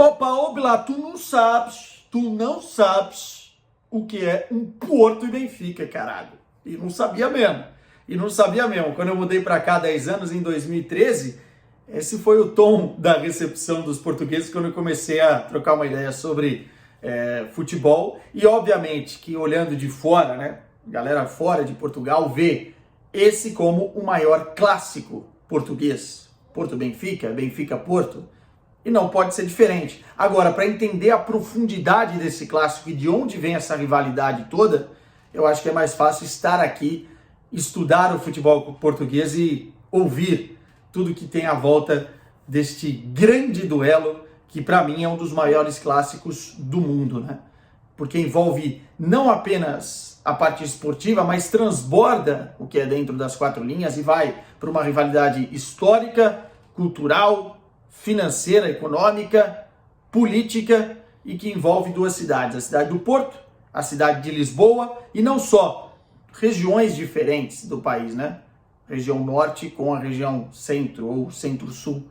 Opa, Obla, tu não sabes o que é um Porto e Benfica, caralho. E não sabia mesmo. Quando eu mudei para cá há 10 anos, em 2013, esse foi o tom da recepção dos portugueses quando eu comecei a trocar uma ideia sobre futebol. E obviamente que olhando de fora, né, galera fora de Portugal vê esse como o maior clássico português. Porto-Benfica, Benfica-Porto. E não pode ser diferente. Agora, para entender a profundidade desse clássico e de onde vem essa rivalidade toda, eu acho que é mais fácil estar aqui, estudar o futebol português e ouvir tudo que tem à volta deste grande duelo, que para mim é um dos maiores clássicos do mundo, né? Porque envolve não apenas a parte esportiva, mas transborda o que é dentro das quatro linhas e vai para uma rivalidade histórica, cultural, financeira, econômica, política e que envolve duas cidades, a cidade do Porto, a cidade de Lisboa e não só, regiões diferentes do país, né? Região norte com a região centro ou centro-sul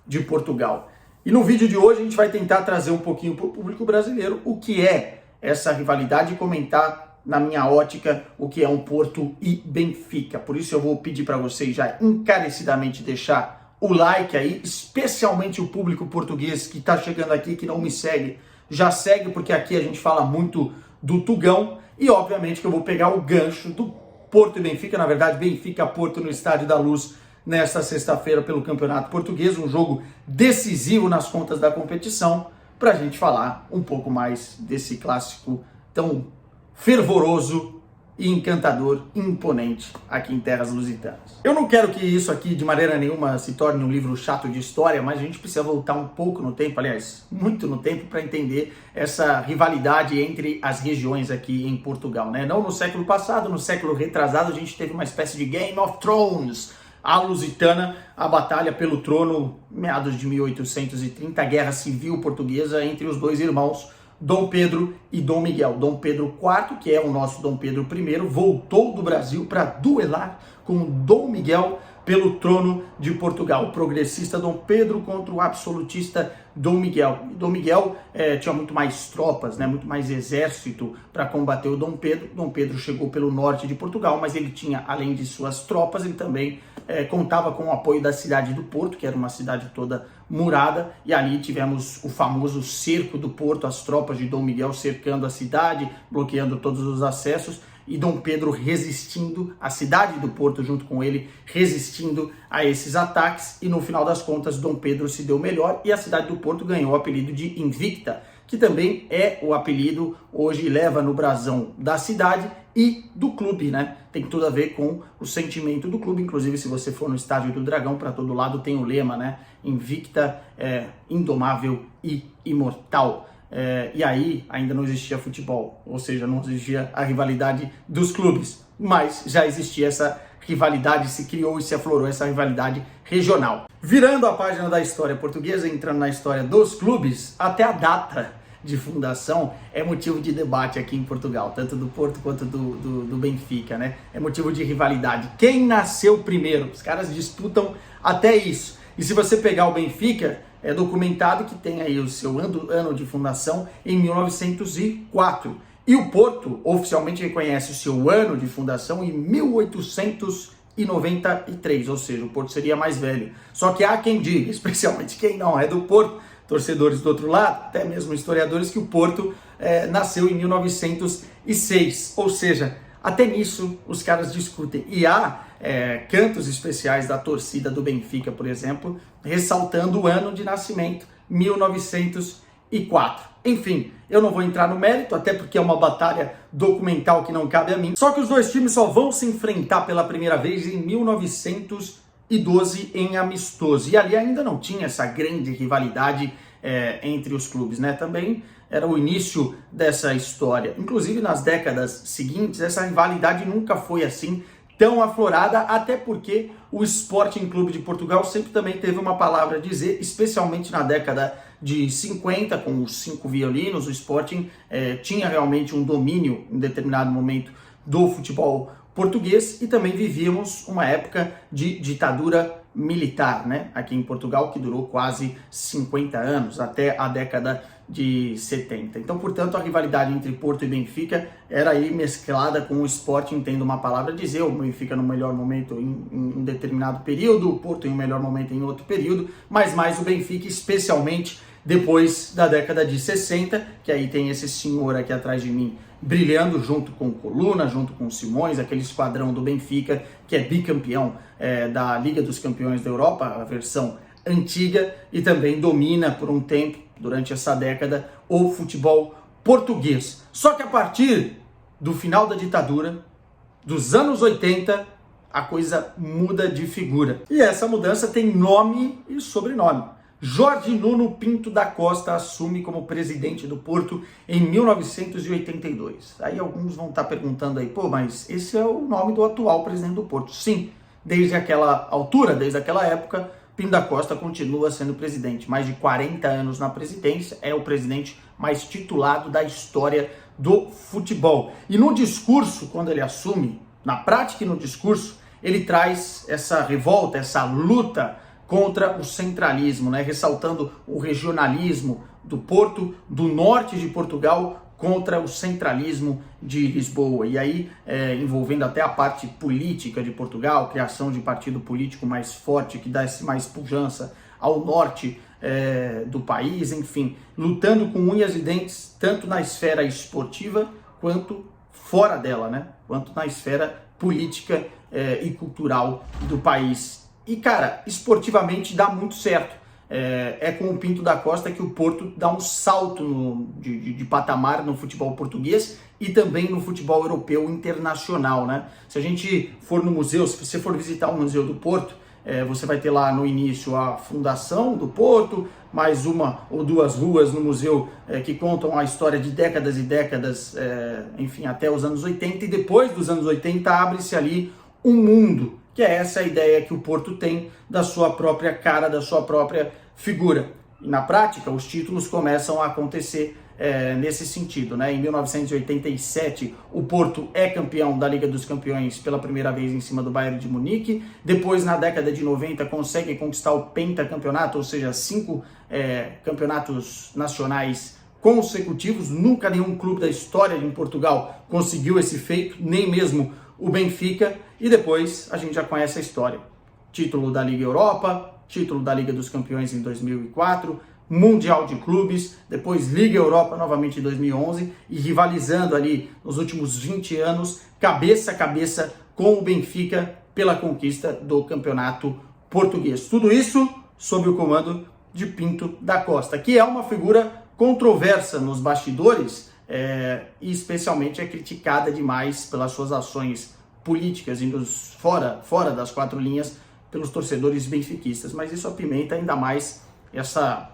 de Portugal. E no vídeo de hoje a gente vai tentar trazer um pouquinho para o público brasileiro o que é essa rivalidade e comentar na minha ótica o que é um Porto e Benfica. Por isso eu vou pedir para vocês já encarecidamente deixar o like aí, especialmente o público português que está chegando aqui, que não me segue, já segue, porque aqui a gente fala muito do Tugão, e obviamente que eu vou pegar o gancho do Porto e Benfica, na verdade Benfica-Porto no Estádio da Luz, nesta sexta-feira pelo Campeonato Português, um jogo decisivo nas contas da competição, para a gente falar um pouco mais desse clássico tão fervoroso e encantador, imponente aqui em terras lusitanas. Eu não quero que isso aqui de maneira nenhuma se torne um livro chato de história, mas a gente precisa voltar um pouco no tempo, aliás, muito no tempo, para entender essa rivalidade entre as regiões aqui em Portugal, né? Não no século passado, no século retrasado a gente teve uma espécie de Game of Thrones, a lusitana, a batalha pelo trono, meados de 1830, a guerra civil portuguesa entre os dois irmãos, Dom Pedro e Dom Miguel. Dom Pedro IV, que é o nosso Dom Pedro I, voltou do Brasil para duelar com Dom Miguel pelo trono de Portugal. O progressista Dom Pedro contra o absolutista Dom Miguel. Dom Miguel tinha muito mais tropas, né, muito mais exército para combater o Dom Pedro. Dom Pedro chegou pelo norte de Portugal, mas ele tinha, além de suas tropas, ele também contava com o apoio da cidade do Porto, que era uma cidade toda murada, e ali tivemos o famoso cerco do Porto, as tropas de Dom Miguel cercando a cidade, bloqueando todos os acessos, e Dom Pedro resistindo, a cidade do Porto junto com ele, resistindo a esses ataques, e no final das contas Dom Pedro se deu melhor e a cidade do Porto ganhou o apelido de Invicta, que também é o apelido, hoje leva no brasão da cidade e do clube, né? Tem tudo a ver com o sentimento do clube, inclusive se você for no Estádio do Dragão, para todo lado tem o lema, né? Invicta, indomável e imortal. E aí ainda não existia futebol, ou seja, não existia a rivalidade dos clubes, mas já existia essa rivalidade, se criou e se aflorou essa rivalidade regional. Virando a página da história portuguesa, entrando na história dos clubes, até a data de fundação é motivo de debate aqui em Portugal, tanto do Porto quanto do Benfica, né? É motivo de rivalidade. Quem nasceu primeiro? Os caras disputam até isso. E se você pegar o Benfica, é documentado que tem aí o seu ano de fundação em 1904. E o Porto oficialmente reconhece o seu ano de fundação em 1893, ou seja, o Porto seria mais velho. Só que há quem diga, especialmente quem não é do Porto, torcedores do outro lado, até mesmo historiadores, que o Porto nasceu em 1906, ou seja, até nisso os caras discutem. E há cantos especiais da torcida do Benfica, por exemplo, ressaltando o ano de nascimento, 1904. Enfim, eu não vou entrar no mérito, até porque é uma batalha documental que não cabe a mim. Só que os dois times só vão se enfrentar pela primeira vez em 1912 em amistoso. E ali ainda não tinha essa grande rivalidade entre os clubes, né? Também era o início dessa história. Inclusive nas décadas seguintes, essa rivalidade nunca foi assim tão aflorada, até porque o Sporting Clube de Portugal sempre também teve uma palavra a dizer, especialmente na década de 50, com os 5 violinos, o Sporting tinha realmente um domínio em determinado momento do futebol português e também vivíamos uma época de ditadura militar, né? Aqui em Portugal, que durou quase 50 anos, até a década de 70. Então, portanto, a rivalidade entre Porto e Benfica era aí mesclada com o Sporting, tendo uma palavra a dizer, o Benfica no melhor momento em um determinado período, o Porto em um melhor momento em outro período, mas mais o Benfica, especialmente depois da década de 60, que aí tem esse senhor aqui atrás de mim brilhando junto com o Coluna, junto com o Simões, aquele esquadrão do Benfica, que é bicampeão da Liga dos Campeões da Europa, a versão antiga, e também domina por um tempo, durante essa década, o futebol português. Só que a partir do final da ditadura, dos anos 80, a coisa muda de figura. E essa mudança tem nome e sobrenome. Jorge Nuno Pinto da Costa assume como presidente do Porto em 1982. Aí alguns vão estar perguntando aí, pô, mas esse é o nome do atual presidente do Porto. Sim, desde aquela altura, desde aquela época, Pinto da Costa continua sendo presidente. Mais de 40 anos na presidência, é o presidente mais titulado da história do futebol. E no discurso, quando ele assume, na prática e no discurso, ele traz essa revolta, essa luta contra o centralismo, né? Ressaltando o regionalismo do Porto, do norte de Portugal, contra o centralismo de Lisboa. E aí, envolvendo até a parte política de Portugal, criação de partido político mais forte, que dá mais pujança ao norte do país, enfim, lutando com unhas e dentes, tanto na esfera esportiva, quanto fora dela, né? Quanto na esfera política e cultural do país. E, cara, esportivamente dá muito certo. É com o Pinto da Costa que o Porto dá um salto de patamar no futebol português e também no futebol europeu internacional, né? Se a gente for no museu, se você for visitar o Museu do Porto, você vai ter lá no início a fundação do Porto, mais uma ou duas ruas no museu que contam a história de décadas e décadas, enfim, até os anos 80, e depois dos anos 80 abre-se ali um mundo, que é essa ideia que o Porto tem da sua própria cara, da sua própria figura. E na prática, os títulos começam a acontecer nesse sentido, né? Em 1987, o Porto é campeão da Liga dos Campeões pela primeira vez em cima do Bayern de Munique. Depois, na década de 90, consegue conquistar o pentacampeonato, ou seja, 5 campeonatos nacionais consecutivos. Nunca nenhum clube da história em Portugal conseguiu esse feito, nem mesmo o Benfica. E depois a gente já conhece a história. Título da Liga Europa, título da Liga dos Campeões em 2004, Mundial de Clubes, depois Liga Europa novamente em 2011 e rivalizando ali nos últimos 20 anos, cabeça a cabeça com o Benfica pela conquista do campeonato português. Tudo isso sob o comando de Pinto da Costa, que é uma figura controversa nos bastidores e especialmente é criticada demais pelas suas ações políticas e fora das quatro linhas pelos torcedores benfiquistas, mas isso apimenta ainda mais essa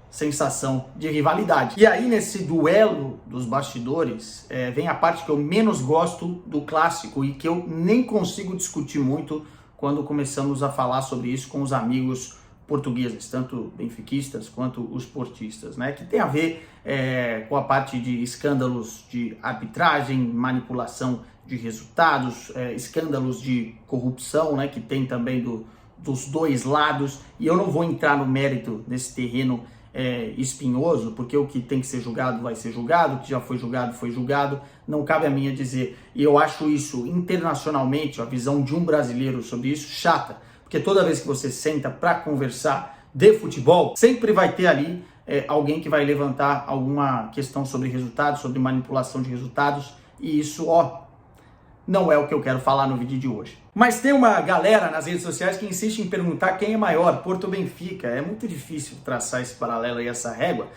sensação de rivalidade. E aí, nesse duelo dos bastidores, vem a parte que eu menos gosto do clássico e que eu nem consigo discutir muito quando começamos a falar sobre isso com os amigos portugueses, tanto benfiquistas quanto os portistas, né? Que tem a ver com a parte de escândalos de arbitragem, manipulação de resultados, escândalos de corrupção, né? Que tem também dos dois lados, e eu não vou entrar no mérito desse terreno espinhoso, porque o que tem que ser julgado vai ser julgado, o que já foi julgado foi julgado, não cabe a mim dizer. E eu acho isso internacionalmente, a visão de um brasileiro sobre isso, chata, porque toda vez que você senta para conversar de futebol, sempre vai ter ali alguém que vai levantar alguma questão sobre resultados, sobre manipulação de resultados, e isso, não é o que eu quero falar no vídeo de hoje. Mas tem uma galera nas redes sociais que insiste em perguntar quem é maior, Porto ou Benfica. É muito difícil traçar esse paralelo e essa régua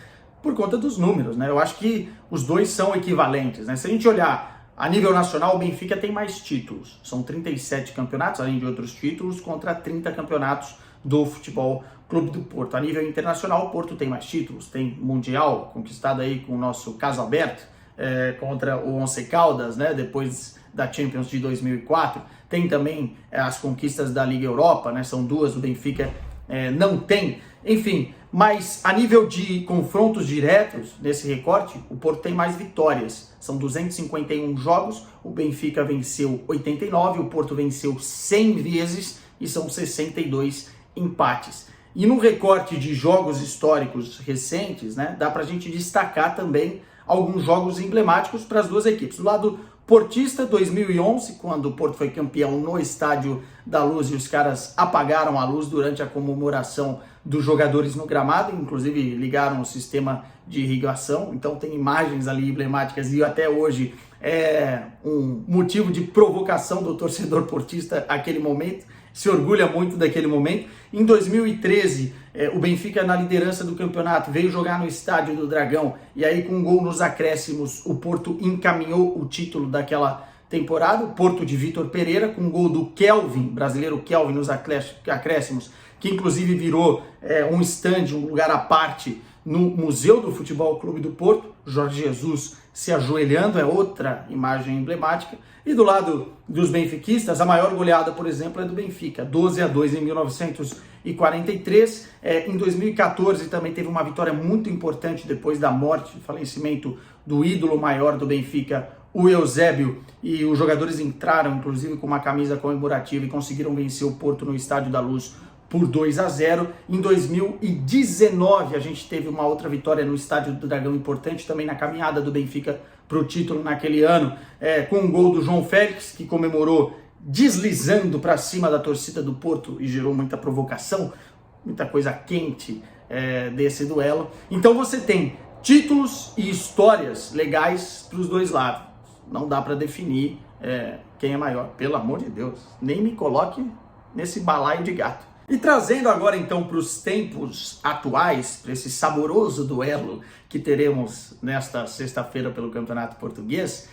por conta dos números, né? Eu acho que os dois são equivalentes, né? Se a gente olhar a nível nacional, o Benfica tem mais títulos. São 37 campeonatos, além de outros títulos, contra 30 campeonatos do Futebol Clube do Porto. A nível internacional, o Porto tem mais títulos. Tem Mundial, conquistado aí com o nosso caso aberto, contra o Once Caldas, né? Depois da Champions de 2004, tem também as conquistas da Liga Europa, né? São duas, o Benfica não tem, enfim, mas a nível de confrontos diretos, nesse recorte, o Porto tem mais vitórias, são 251 jogos, o Benfica venceu 89, o Porto venceu 100 vezes, e são 62 empates. E no recorte de jogos históricos recentes, né, dá pra gente destacar também alguns jogos emblemáticos para as duas equipes. Do lado portista, 2011, quando o Porto foi campeão no Estádio da Luz e os caras apagaram a luz durante a comemoração dos jogadores no gramado, inclusive ligaram o sistema de irrigação, então tem imagens ali emblemáticas e até hoje é um motivo de provocação do torcedor portista aquele momento, se orgulha muito daquele momento. Em 2013, o Benfica na liderança do campeonato veio jogar no Estádio do Dragão e aí com um gol nos acréscimos o Porto encaminhou o título daquela temporada, o Porto de Vitor Pereira com um gol do Kelvin, brasileiro Kelvin nos acréscimos, que inclusive virou um stand, um lugar à parte no Museu do Futebol Clube do Porto, Jorge Jesus se ajoelhando, é outra imagem emblemática. E do lado dos benfiquistas, a maior goleada, por exemplo, é do Benfica, 12-2 em 1943. Em 2014 também teve uma vitória muito importante depois da morte, falecimento do ídolo maior do Benfica, o Eusébio, e os jogadores entraram, inclusive, com uma camisa comemorativa e conseguiram vencer o Porto no Estádio da Luz por 2-0. Em 2019, a gente teve uma outra vitória no Estádio do Dragão importante, também na caminhada do Benfica para o título naquele ano, com um gol do João Félix, que comemorou deslizando para cima da torcida do Porto e gerou muita provocação, muita coisa quente desse duelo. Então você tem títulos e histórias legais para os dois lados. Não dá para definir quem é maior, pelo amor de Deus. Nem me coloque nesse balaio de gato. E trazendo agora então para os tempos atuais, para esse saboroso duelo que teremos nesta sexta-feira pelo Campeonato Português,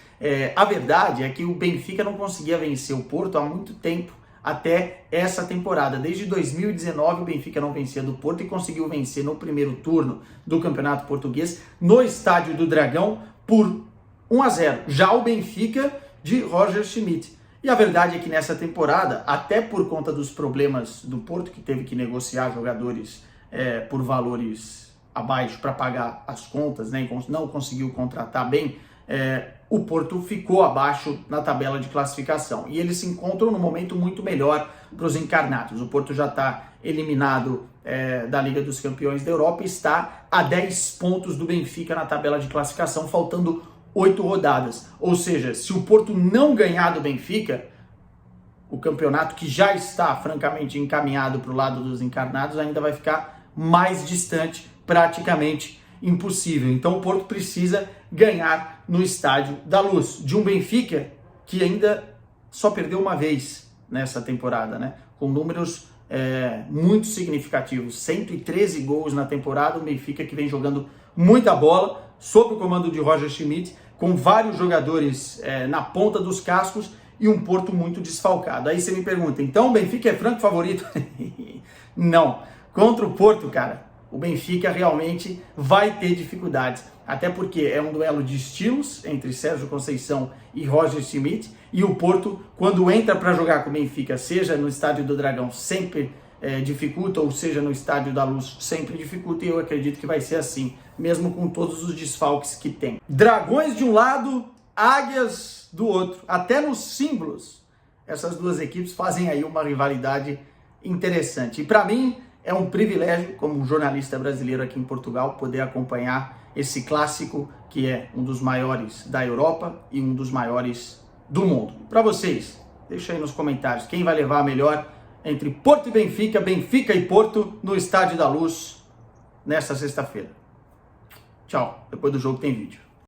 a verdade é que o Benfica não conseguia vencer o Porto há muito tempo, até essa temporada. Desde 2019 o Benfica não vencia do Porto e conseguiu vencer no primeiro turno do Campeonato Português no Estádio do Dragão por 1-0. Já o Benfica de Roger Schmidt. E a verdade é que nessa temporada, até por conta dos problemas do Porto, que teve que negociar jogadores por valores abaixo para pagar as contas, né, e não conseguiu contratar bem, o Porto ficou abaixo na tabela de classificação. E eles se encontram num momento muito melhor para os encarnados. O Porto já está eliminado da Liga dos Campeões da Europa e está a 10 pontos do Benfica na tabela de classificação, faltando 8 rodadas. Ou seja, se o Porto não ganhar do Benfica, o campeonato que já está francamente encaminhado para o lado dos encarnados ainda vai ficar mais distante, praticamente impossível. Então o Porto precisa ganhar no Estádio da Luz, de um Benfica que ainda só perdeu uma vez nessa temporada, né? Com números muito significativos, 113 gols na temporada, um Benfica que vem jogando muita bola, sob o comando de Roger Schmidt, com vários jogadores na ponta dos cascos e um Porto muito desfalcado. Aí você me pergunta, então o Benfica é franco favorito? Não. Contra o Porto, cara, o Benfica realmente vai ter dificuldades. Até porque é um duelo de estilos entre Sérgio Conceição e Roger Schmidt. E o Porto, quando entra para jogar com o Benfica, seja no Estádio do Dragão, sempre dificulta, ou seja no Estádio da Luz, sempre dificulta, e eu acredito que vai ser assim, mesmo com todos os desfalques que tem. Dragões de um lado, águias do outro, até nos símbolos, essas duas equipes fazem aí uma rivalidade interessante. E para mim é um privilégio, como um jornalista brasileiro aqui em Portugal, poder acompanhar esse clássico, que é um dos maiores da Europa e um dos maiores do mundo. Para vocês, deixa aí nos comentários quem vai levar a melhor entre Porto e Benfica, Benfica e Porto, no Estádio da Luz, nesta sexta-feira. Tchau, depois do jogo tem vídeo.